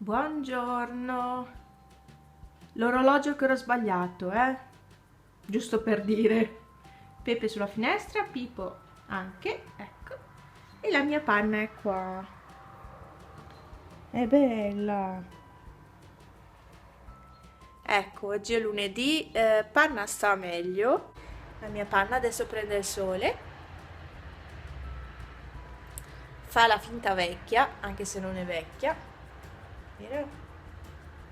Buongiorno. L'orologio che ero sbagliato, giusto per dire. Pepe sulla finestra, Pipo anche, ecco. E la mia panna è qua. È bella. Ecco, oggi è lunedì, panna sta meglio. La mia panna adesso prende il sole. Fa la finta vecchia, anche se non è vecchia. Vero?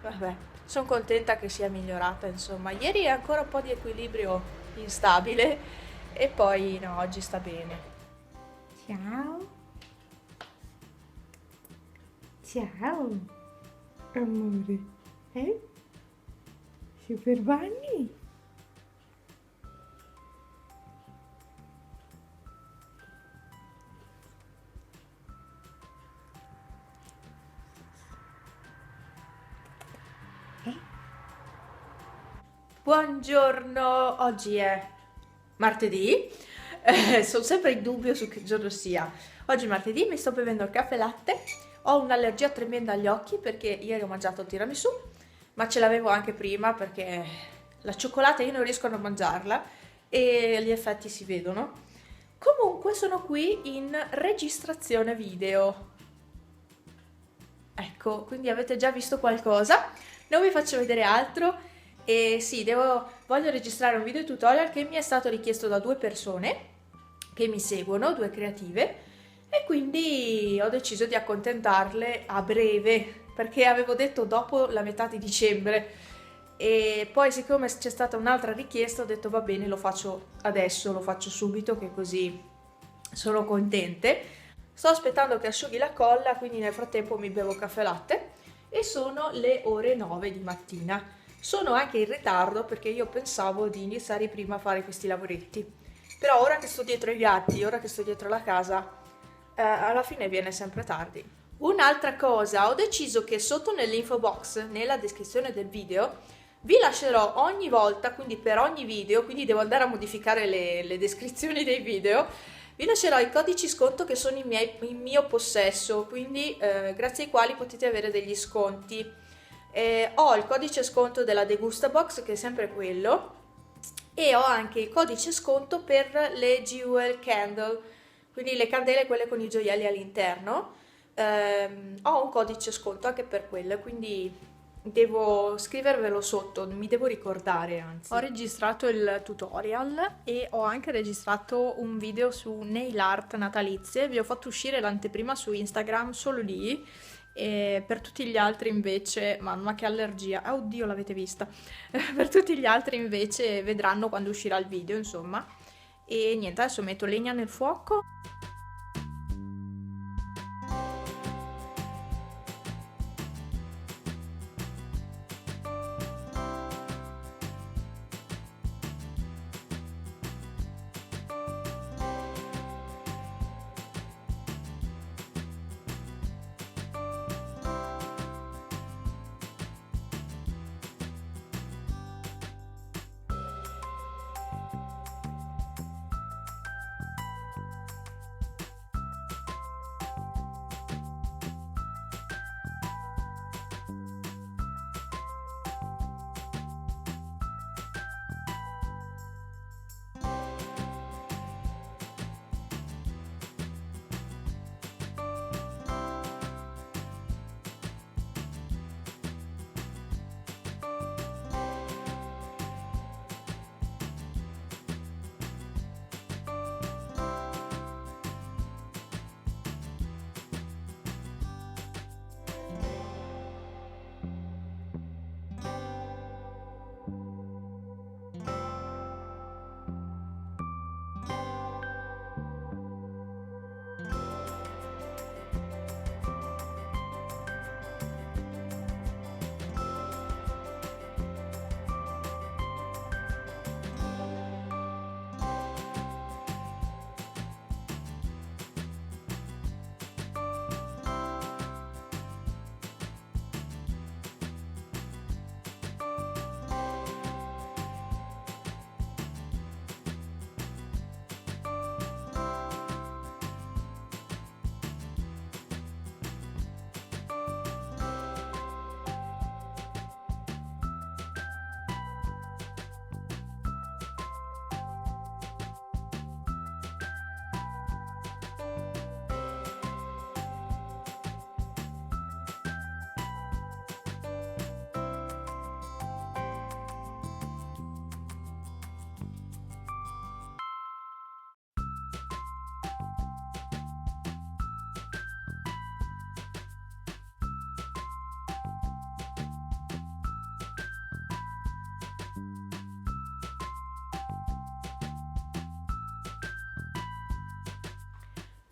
Vabbè, sono contenta che sia migliorata, insomma. Ieri è ancora un po' di equilibrio instabile e poi no, oggi sta bene. Ciao. Ciao. Amore. Super Bunny? Buongiorno, oggi è martedì, sono sempre in dubbio su che giorno sia. Oggi è martedì, mi sto bevendo il caffè latte, ho un'allergia tremenda agli occhi perché ieri ho mangiato il tiramisù, ma ce l'avevo anche prima perché la cioccolata io non riesco a non mangiarla e gli effetti si vedono. Comunque sono qui in registrazione video. Ecco, quindi avete già visto qualcosa, non vi faccio vedere altro. E sì, voglio registrare un video tutorial che mi è stato richiesto da due persone che mi seguono, due creative, e quindi ho deciso di accontentarle a breve, perché avevo detto dopo la metà di dicembre. E poi siccome c'è stata un'altra richiesta ho detto va bene, lo faccio adesso, lo faccio subito, che così sono contente. Sto aspettando che asciughi la colla, quindi nel frattempo mi bevo caffè latte e sono le ore 9 di mattina. Sono anche in ritardo perché io pensavo di iniziare prima a fare questi lavoretti. Però ora che sto dietro i gatti, ora che sto dietro la casa, alla fine viene sempre tardi. Un'altra cosa, ho deciso che sotto nell'info box, nella descrizione del video, vi lascerò ogni volta, quindi per ogni video, quindi devo andare a modificare le descrizioni dei video, vi lascerò i codici sconto che sono in mio possesso, quindi grazie ai quali potete avere degli sconti. Ho il codice sconto della Degusta Box, che è sempre quello, e ho anche il codice sconto per le Jewel Candle, quindi le candele quelle con i gioielli all'interno. Ho un codice sconto anche per quelle, quindi devo scrivervelo sotto, mi devo ricordare anzi. Ho registrato il tutorial e ho anche registrato un video su nail art natalizie, vi ho fatto uscire l'anteprima su Instagram solo lì, e per tutti gli altri invece, mamma che allergia, oddio l'avete vista, per tutti gli altri invece vedranno quando uscirà il video, insomma. E niente, adesso metto legna nel fuoco.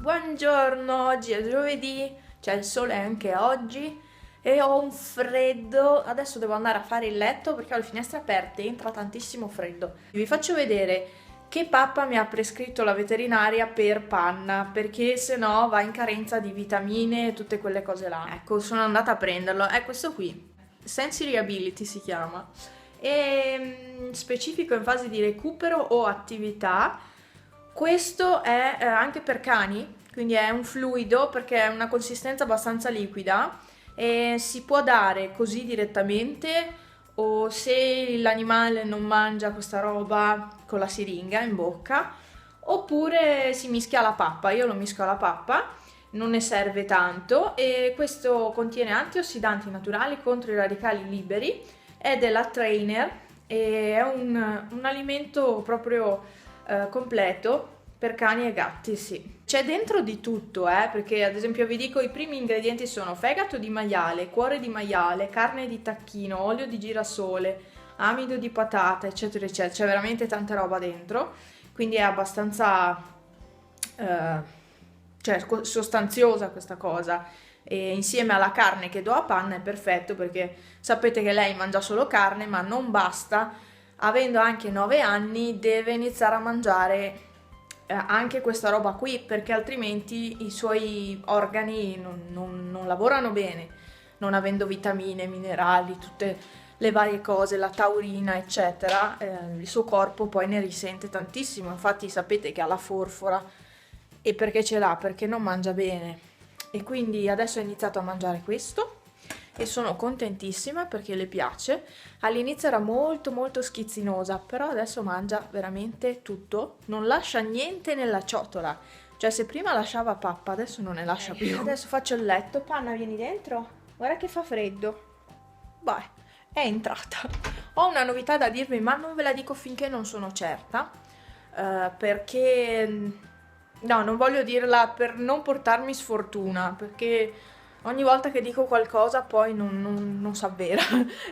Buongiorno, oggi è giovedì, c'è il sole anche oggi e ho un freddo. Adesso devo andare a fare il letto perché ho le finestre aperte, entra tantissimo freddo. Vi faccio vedere che pappa mi ha prescritto la veterinaria per Panna, perché se no va in carenza di vitamine e tutte quelle cose là. Ecco, sono andata a prenderlo, è questo qui, Sensory Ability si chiama. È specifico in fase di recupero o attività. Questo è anche per cani, quindi è un fluido perché è una consistenza abbastanza liquida e si può dare così direttamente o se l'animale non mangia questa roba con la siringa in bocca, oppure si mischia alla pappa. Io lo mischio alla pappa, non ne serve tanto e questo contiene antiossidanti naturali contro i radicali liberi, è della Trainer e è un alimento proprio completo per cani e gatti, sì. C'è dentro di tutto, perché ad esempio vi dico i primi ingredienti sono fegato di maiale, cuore di maiale, carne di tacchino, olio di girasole, amido di patata, eccetera, eccetera. C'è veramente tanta roba dentro, quindi è abbastanza sostanziosa questa cosa. E insieme alla carne che do a Panna è perfetto perché sapete che lei mangia solo carne, ma non basta. Avendo anche 9 anni deve iniziare a mangiare anche questa roba qui perché altrimenti i suoi organi non lavorano bene, non avendo vitamine, minerali, tutte le varie cose, la taurina eccetera, il suo corpo poi ne risente tantissimo. Infatti sapete che ha la forfora e perché ce l'ha? Perché non mangia bene e quindi adesso ha iniziato a mangiare questo e sono contentissima perché le piace. All'inizio era molto schizzinosa, però adesso mangia veramente tutto, non lascia niente nella ciotola. Cioè se prima lasciava pappa, adesso non ne lascia più. Adesso faccio il letto. Panna, vieni dentro? Guarda che fa freddo. Vai, è entrata. Ho una novità da dirvi, ma non ve la dico finché non sono certa, perché no, non voglio dirla per non portarmi sfortuna, perché ogni volta che dico qualcosa poi non si avvera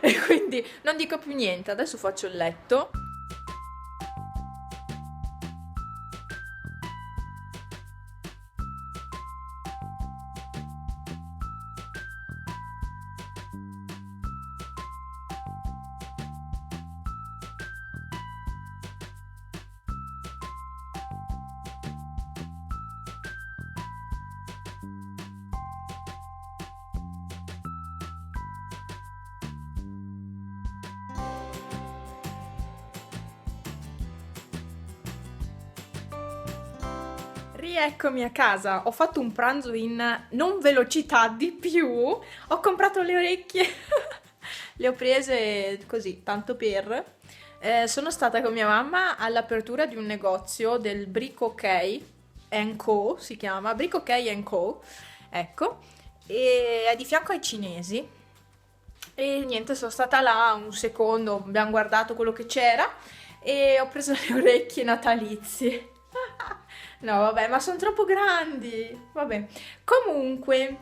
e quindi non dico più niente. Adesso faccio il letto. Rieccomi a casa, ho fatto un pranzo in non velocità di più, ho comprato le orecchie, le ho prese così, tanto per. Sono stata con mia mamma all'apertura di un negozio del Brick OK Co, si chiama, Brick OK Co, ecco, e è di fianco ai cinesi. E niente, sono stata là un secondo, abbiamo guardato quello che c'era e ho preso le orecchie natalizie. No, vabbè, ma sono troppo grandi. Vabbè, comunque,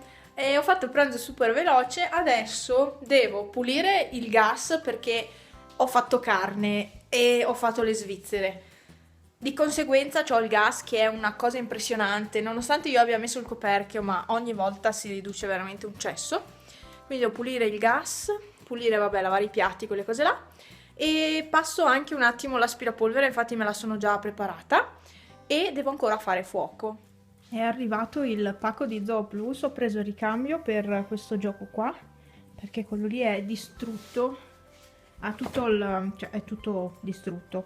ho fatto il pranzo super veloce. Adesso devo pulire il gas perché ho fatto carne e ho fatto le svizzere. Di conseguenza c'ho il gas che è una cosa impressionante. Nonostante io abbia messo il coperchio, ma ogni volta si riduce veramente un cesso. Quindi devo pulire il gas, pulire, vabbè, lavare i piatti, quelle cose là. E passo anche un attimo l'aspirapolvere, infatti me la sono già preparata. E devo ancora fare fuoco. È arrivato il pacco di Zoo Plus, ho preso il ricambio per questo gioco qua, perché quello lì è distrutto, ha tutto cioè è tutto distrutto,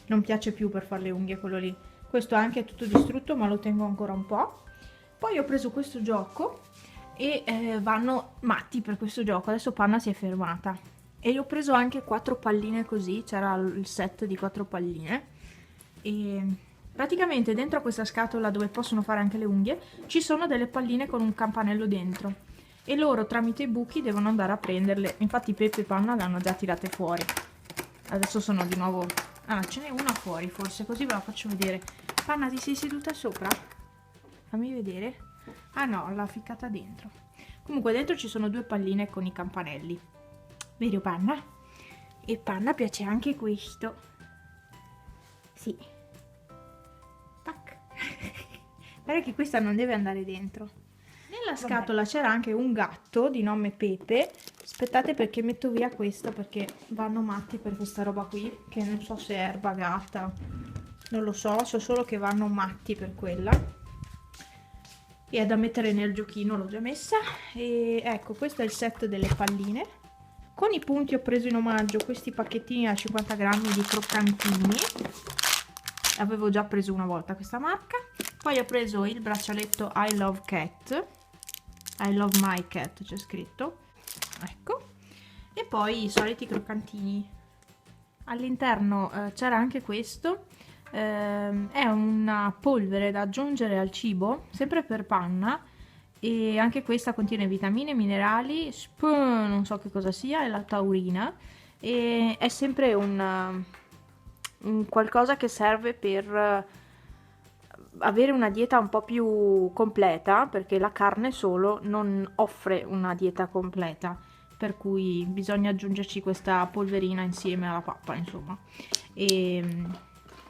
non piace più per fare le unghie quello lì. Questo anche è tutto distrutto, ma lo tengo ancora un po'. Poi ho preso questo gioco e vanno matti per questo gioco, adesso Panna si è fermata. E gli ho preso anche 4 palline così, c'era il set di 4 palline e praticamente dentro a questa scatola dove possono fare anche le unghie ci sono delle palline con un campanello dentro e loro tramite i buchi devono andare a prenderle. Infatti Peppe e Panna le hanno già tirate fuori, adesso sono di nuovo, ce n'è una fuori forse, così ve la faccio vedere. Panna, ti sei seduta sopra? Fammi vedere. Ah no, l'ha ficcata dentro. Comunque dentro ci sono 2 palline con i campanelli, vero Panna? E Panna piace anche questo, sì. Guarda che questa non deve andare dentro. Nella scatola c'era anche un gatto di nome Pepe. Aspettate perché metto via questo, perché vanno matti per questa roba qui, che non so se è erba gatta, non lo so, so solo che vanno matti per quella. E è da mettere nel giochino, l'ho già messa. E ecco, questo è il set delle palline. Con i punti ho preso in omaggio questi pacchettini a 50 grammi di croccantini. Avevo già preso una volta questa marca. Poi ho preso il braccialetto I Love Cat, I Love My Cat c'è scritto, ecco. E poi i soliti croccantini. All'interno c'era anche questo, è una polvere da aggiungere al cibo, sempre per panna, e anche questa contiene vitamine, minerali, non so che cosa sia, e la taurina, e è sempre un qualcosa che serve per avere una dieta un po' più completa, perché la carne solo non offre una dieta completa, per cui bisogna aggiungerci questa polverina insieme alla pappa, insomma. E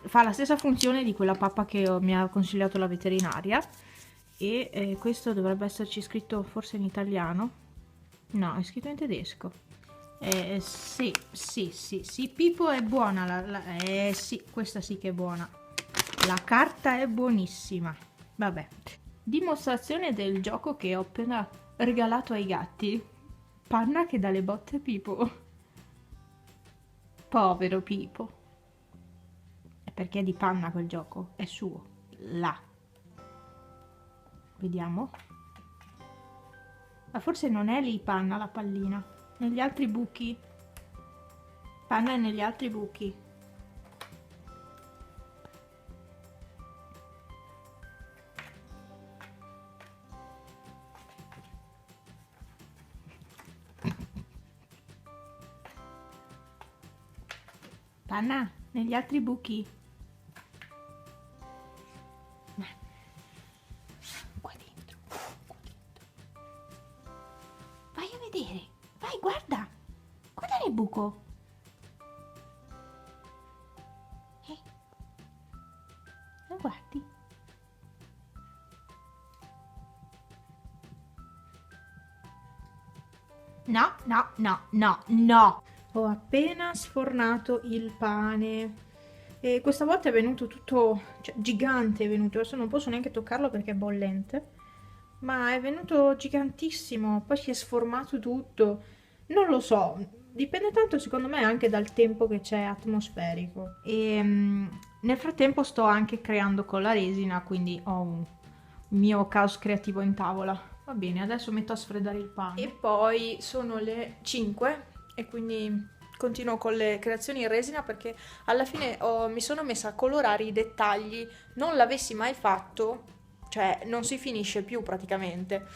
fa la stessa funzione di quella pappa che mi ha consigliato la veterinaria. E questo dovrebbe esserci scritto forse in italiano, no, è scritto in tedesco. Sì, Pipo è buona, sì, questa sì che è buona. La carta è buonissima. Vabbè. Dimostrazione del gioco che ho appena regalato ai gatti. Panna che dà le botte a Pipo. Povero Pipo. È perché è di panna quel gioco. È suo. Là. Vediamo. Ma forse non è lì panna la pallina. Negli altri buchi. Panna è negli altri buchi. Panna, negli altri buchi. Qua dentro, qua dentro. Vai a vedere. Vai, guarda. Guarda nel buco. Lo guardi? No. Ho appena sfornato il pane e questa volta è venuto tutto, cioè, gigante è venuto. Adesso non posso neanche toccarlo perché è bollente, ma è venuto gigantissimo, poi si è sformato tutto. Non lo so, dipende tanto secondo me anche dal tempo che c'è atmosferico. E nel frattempo sto anche creando con la resina, quindi ho un mio caos creativo in tavola. Va bene, adesso metto a sfreddare il pane. E poi sono le 5 e quindi continuo con le creazioni in resina, perché alla fine mi sono messa a colorare i dettagli. Non l'avessi mai fatto, cioè non si finisce più praticamente.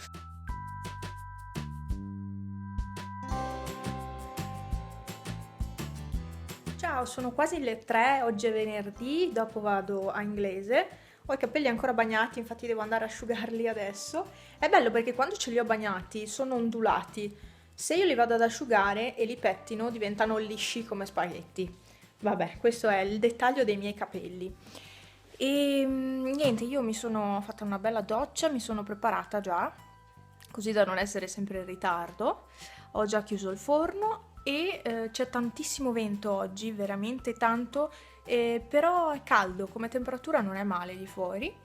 Ciao, sono quasi le 3, oggi è venerdì, dopo vado a inglese. Ho i capelli ancora bagnati, infatti devo andare a asciugarli adesso. È bello perché quando ce li ho bagnati sono ondulati. Se io li vado ad asciugare e li pettino diventano lisci come spaghetti. Vabbè, questo è il dettaglio dei miei capelli. E niente, io mi sono fatta una bella doccia, mi sono preparata già, così da non essere sempre in ritardo. Ho già chiuso il forno e c'è tantissimo vento oggi, veramente tanto, però è caldo, come temperatura non è male lì fuori.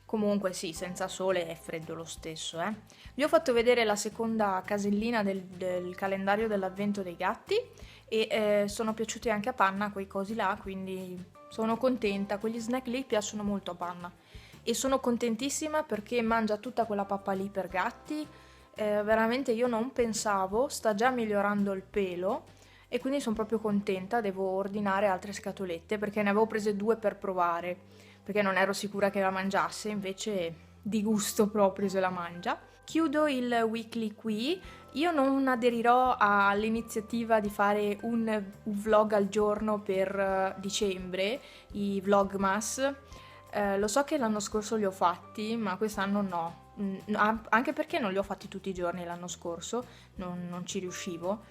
Comunque sì, senza sole è freddo lo stesso, eh. Vi ho fatto vedere la seconda casellina del calendario dell'avvento dei gatti e sono piaciuti anche a Panna quei cosi là, quindi sono contenta. Quegli snack lì piacciono molto a Panna e sono contentissima perché mangia tutta quella pappa lì per gatti. Veramente io non pensavo, sta già migliorando il pelo e quindi sono proprio contenta. Devo ordinare altre scatolette perché ne avevo prese 2 per provare, perché non ero sicura che la mangiasse, invece di gusto proprio se la mangia. Chiudo il weekly qui. Io non aderirò all'iniziativa di fare un vlog al giorno per dicembre, i vlogmas. Lo so che l'anno scorso li ho fatti, ma quest'anno no. Anche perché non li ho fatti tutti i giorni l'anno scorso, non ci riuscivo.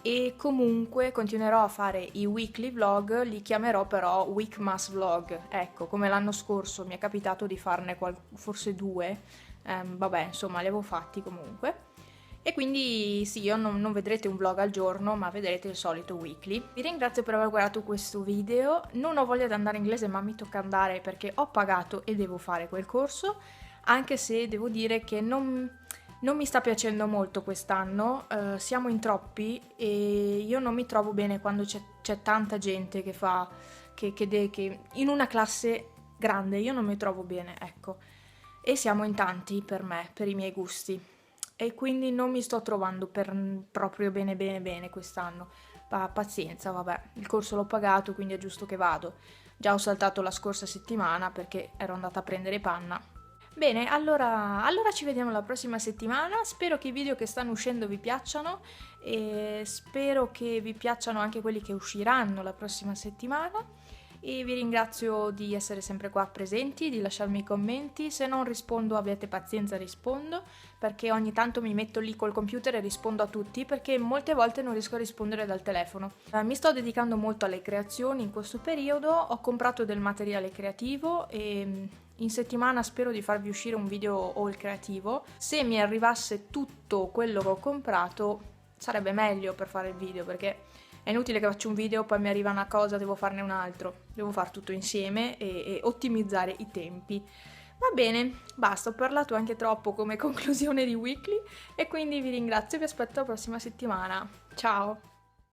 e comunque continuerò a fare i weekly vlog, li chiamerò però Weekmas Vlog, ecco, come l'anno scorso mi è capitato di farne forse 2, vabbè, insomma, li avevo fatti comunque. E quindi sì, io non vedrete un vlog al giorno, ma vedrete il solito weekly. Vi ringrazio per aver guardato questo video, non ho voglia di andare in inglese, ma mi tocca andare perché ho pagato e devo fare quel corso, anche se devo dire che non mi sta piacendo molto quest'anno, siamo in troppi e io non mi trovo bene quando c'è tanta gente che fa, che in una classe grande, io non mi trovo bene, ecco. E siamo in tanti per me, per i miei gusti. E quindi non mi sto trovando proprio bene quest'anno. Pazienza, vabbè, il corso l'ho pagato, quindi è giusto che vado. Già ho saltato la scorsa settimana perché ero andata a prendere panna. Bene, allora ci vediamo la prossima settimana, spero che i video che stanno uscendo vi piacciono e spero che vi piacciono anche quelli che usciranno la prossima settimana e vi ringrazio di essere sempre qua presenti, di lasciarmi i commenti, se non rispondo abbiate pazienza, rispondo perché ogni tanto mi metto lì col computer e rispondo a tutti perché molte volte non riesco a rispondere dal telefono. Mi sto dedicando molto alle creazioni in questo periodo, ho comprato del materiale creativo e in settimana spero di farvi uscire un video haul creativo. Se mi arrivasse tutto quello che ho comprato sarebbe meglio per fare il video perché è inutile che faccio un video, poi mi arriva una cosa, devo farne un altro. Devo fare tutto insieme e ottimizzare i tempi. Va bene, basta, ho parlato anche troppo come conclusione di weekly e quindi vi ringrazio e vi aspetto la prossima settimana. Ciao!